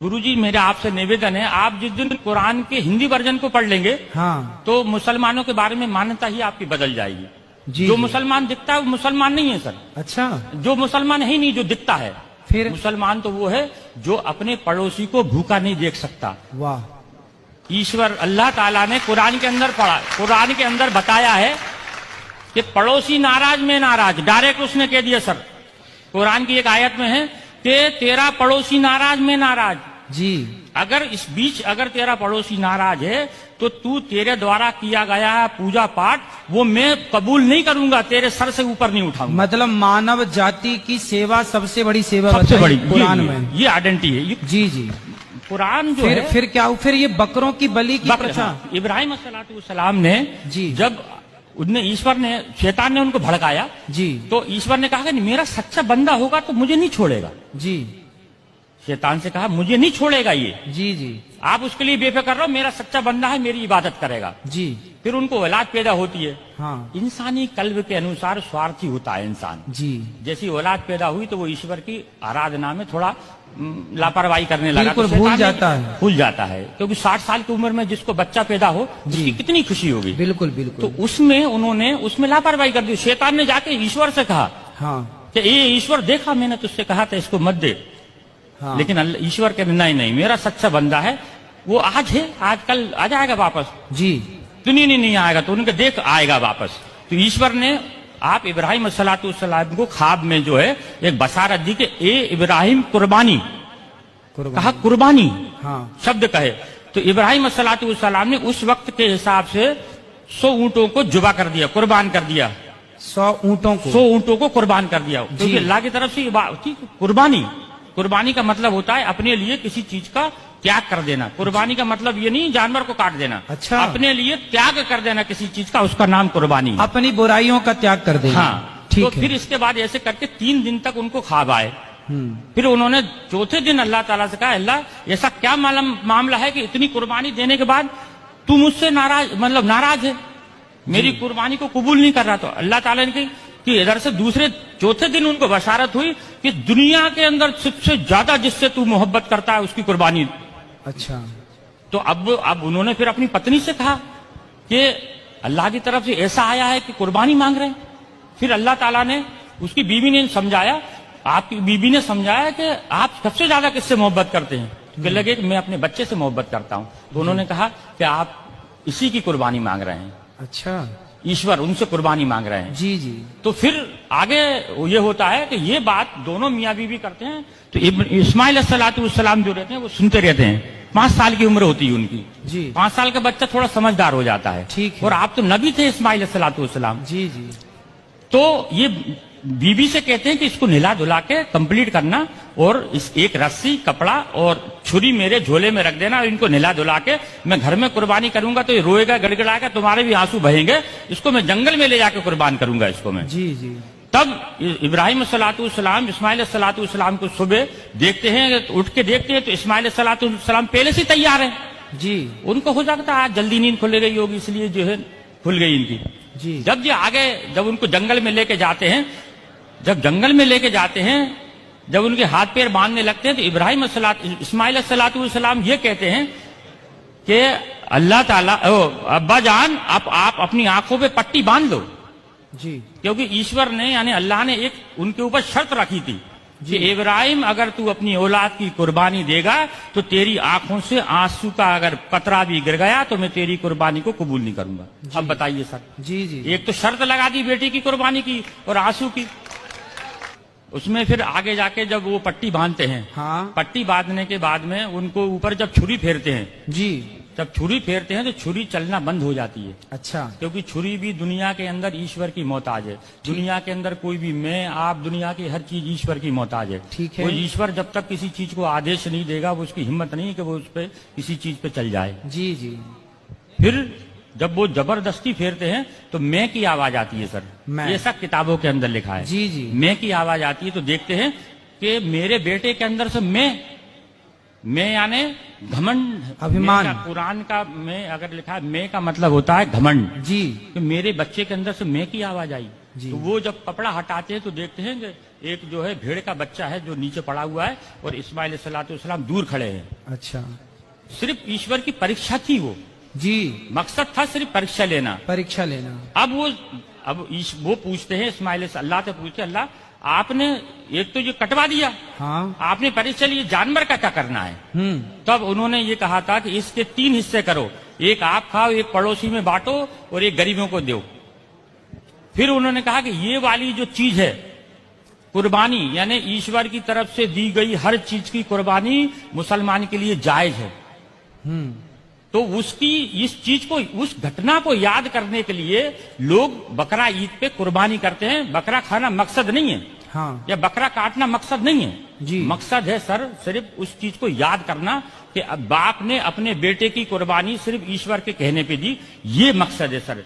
गुरुजी मेरा आपसे निवेदन है, आप जिस दिन कुरान के हिंदी वर्जन को पढ़ लेंगे हाँ तो मुसलमानों के बारे में मान्यता ही आपकी बदल जाएगी। जी जो जी। मुसलमान दिखता है वो मुसलमान नहीं है सर। अच्छा जो मुसलमान है ही नहीं, जो दिखता है। फिर मुसलमान तो वो है जो अपने पड़ोसी को भूखा नहीं देख सकता। वाह ईश्वर अल्लाह ताला ने कुरान के अंदर पढ़ा, कुरान के अंदर बताया है कि पड़ोसी नाराज में नाराज, डायरेक्ट उसने कह दिया सर। कुरान की एक आयत में है कि तेरा पड़ोसी नाराज में नाराज। जी अगर इस बीच अगर तेरा पड़ोसी नाराज है तो तू तेरे द्वारा किया गया पूजा पाठ वो मैं कबूल नहीं करूंगा, तेरे सर से ऊपर नहीं उठाऊंगा। मतलब मानव जाति की सेवा सबसे बड़ी सेवा सबसे बताई बड़ी कुरान में। ये आइडेंटिटी है। ये जी जी। कुरान जो फिर है फिर क्या फिर ये बकरों की बलि की प्रथा। इब्राहिम अलैहिस्सलाम ने जी। जब उनने ईश्वर ने शैतान ने उनको भड़काया जी तो ईश्वर ने कहा कि मेरा सच्चा बंदा होगा तो मुझे नहीं छोड़ेगा। जी शैतान से कहा मुझे नहीं छोड़ेगा ये, जी जी आप उसके लिए बेफिक्र रहो, मेरा सच्चा बंदा है, मेरी इबादत करेगा। जी। फिर उनको औलाद पैदा होती है। हाँ इंसानी कल्ब के अनुसार स्वार्थी होता है इंसान। जी जैसी औलाद पैदा हुई तो वो ईश्वर की आराधना में थोड़ा लापरवाही करने लगा। बिल्कुल, तो भूल शैतान जाता है। भूल जाता है, क्योंकि 60 साल की उम्र में जिसको बच्चा पैदा हो जी। उसकी कितनी खुशी होगी। बिल्कुल तो बिल्कुल। उसमें उन्होंने उसमें लापरवाही कर दी। शैतान ने जाके ईश्वर से कहा हाँ कि ये ईश्वर देखा मैंने तुझसे कहा था इसको मत दे। हाँ लेकिन ईश्वर के नहीं, मेरा सच्चा बंदा है, वो आज है, आज कल आ जाएगा वापस। जी तो नहीं आएगा, तो उनके देख आएगा वापस। तो ईश्वर ने आप इब्राहिम अस्सलाम को ख्वाब में जो है एक बसारत दी कि ए इब्राहिम कुर्बानी, कहा कुर्बानी हाँ शब्द कहे। तो इब्राहिम अस्सलाम ने उस वक्त के हिसाब से 100 ऊंटों को जुबा कर दिया, कुर्बान कर दिया। 100 ऊँटों को 100 ऊंटों को कुर्बान कर दिया, क्योंकि अल्लाह की तरफ से कुर्बानी। कुर्बानी का मतलब होता है अपने लिए किसी चीज का त्याग कर देना। कुर्बानी का मतलब ये नहीं जानवर को काट देना। अच्छा। अपने लिए त्याग कर देना किसी चीज का, उसका नाम कुर्बानी है। अपनी बुराइयों का त्याग कर देना। हाँ ठीक तो है। फिर इसके बाद ऐसे करके 3 दिन तक उनको ख्वाब आए। फिर उन्होंने चौथे दिन अल्लाह ताला से कहा अल्लाह ऐसा क्या मामला है कि इतनी कुर्बानी देने के बाद तू मुझसे नाराज है, मेरी कुर्बानी को कबूल नहीं कर रहा। तो अल्लाह ताला ने कही कि इधर से दूसरे चौथे दिन उनको बशारत हुई कि दुनिया के अंदर सबसे ज्यादा जिससे तू मोहब्बत करता है उसकी कुर्बानी। अच्छा तो अब उन्होंने फिर अपनी पत्नी से कहा कि अल्लाह की तरफ से ऐसा आया है कि कुर्बानी मांग रहे हैं। फिर अल्लाह ताला ने उसकी बीवी ने समझाया, आपकी बीवी ने समझाया कि आप सबसे ज्यादा किससे मोहब्बत करते हैं। तो कहने लगे कि मैं अपने बच्चे से मोहब्बत करता हूं। तो उन्होंने कहा कि आप इसी की कुर्बानी मांग रहे हैं। अच्छा ईश्वर उनसे कुर्बानी मांग रहे हैं। जी जी। तो फिर आगे ये होता है कि ये बात दोनों मियाँ बीवी करते हैं। तो इस्माइल अलैहिस्सलाम जो रहते हैं वो सुनते रहते हैं। 5 साल की उम्र होती है उनकी जी 5 साल का बच्चा थोड़ा समझदार हो जाता है। ठीक है। और आप तो नबी थे इस्माइल अलैहिस्सलाम। जी जी। तो ये बीबी से कहते हैं कि इसको नहला धुला के कंप्लीट करना और इस एक रस्सी कपड़ा और छुरी मेरे झोले में रख देना और इनको नहला धुला के मैं घर में कुर्बानी करूंगा तो ये रोएगा गड़गड़ाएगा, तुम्हारे भी आंसू बहेंगे, इसको मैं जंगल में ले जाकर कुर्बान करूंगा इसको मैं। जी जी। तब इब्राहिम इस्माइल सलाम को सुबह देखते हैं, उठ के देखते हैं तो इस्माइल सलाम पहले से तैयार है। जी उनको हो जाता है आज जल्दी नींद खुल गई होगी इसलिए जो है खुल गई इनकी। जी जब ये आगे जब उनको जंगल में लेके जाते हैं, जब जंगल में लेके जाते हैं, जब उनके हाथ पैर बांधने लगते हैं तो इस्माइल सलाम ये कहते हैं कि अल्लाह ताला अब्बा जान आप अपनी आंखों पे पट्टी बांध लो। जी क्योंकि ईश्वर ने यानी अल्लाह ने एक उनके ऊपर शर्त रखी थी कि इब्राहिम अगर तू अपनी औलाद की कुर्बानी देगा तो तेरी आंखों से आंसू का अगर कतरा भी गिर गया तो मैं तेरी कुर्बानी को कबूल नहीं करूंगा। अब बताइए सर। जी जी। एक तो शर्त लगा दी बेटी की कुर्बानी की और आंसू की। उसमें फिर आगे जाके जब वो पट्टी बांधते हैं, हाँ पट्टी बांधने के बाद में उनको ऊपर जब छुरी फेरते हैं, जी। जब छुरी फेरते हैं तो छुरी चलना बंद हो जाती है। अच्छा क्योंकि छुरी भी दुनिया के अंदर ईश्वर की मोहताज है। दुनिया के अंदर कोई भी मैं आप दुनिया की हर चीज ईश्वर की मोहताज है। ठीक है। वो ईश्वर जब तक किसी चीज को आदेश नहीं देगा वो उसकी हिम्मत नहीं है कि वो उस पर किसी चीज पे चल जाए। जी जी। फिर जब वो जबरदस्ती फेरते हैं तो मैं की आवाज आती है सर। मैं। ये सब किताबों के अंदर लिखा है। जी जी। मैं की आवाज आती है तो देखते हैं कि मेरे बेटे के अंदर से मैं यानी घमंड अभिमान। कुरान का मैं अगर लिखा है मैं का मतलब होता है घमंड। जी कि मेरे बच्चे के अंदर से मैं की आवाज आई। जी। तो वो जब कपड़ा हटाते हैं तो देखते हैं कि ایک جو ہے بھیڑ کا بچہ ہے جو نیچے پڑا ہوا ہے اور اسماعیل علیہ الصلوۃ والسلام دور کھڑے ہیں. اچھا صرف ایشور کی پریکشا تھی, وہ جی, مقصد تھا صرف پریکشا لینا. پریکشا لینا. اب وہ پوچھتے ہیں اسماعیل اللہ سے پوچھتے ہیں, اللہ آپ نے ایک تو یہ کٹوا دیا, ہاں, آپ نے پریکشا لی, جانور کا کیا کرنا ہے؟ تب انہوں نے یہ کہا تھا کہ اس کے 3 حصے کرو, ایک آپ کھاؤ, ایک پڑوسی میں بانٹو اور ایک غریبوں کو دو. پھر انہوں نے کہا کہ یہ والی جو چیز ہے قربانی, یعنی ایشور کی طرف سے دی گئی ہر چیز کی قربانی مسلمان کے لیے جائز ہے. تو اس چیز کو, اس گھٹنا کو یاد کرنے کے لیے لوگ بکرا عید پہ قربانی کرتے ہیں. بکرا کھانا مقصد نہیں ہے, ہاں, یا بکرا کاٹنا مقصد نہیں ہے. جی, مقصد ہے سر صرف اس چیز کو یاد کرنا کہ باپ نے اپنے بیٹے کی قربانی صرف ایشور کے کہنے پہ دی, یہ مقصد ہے سر.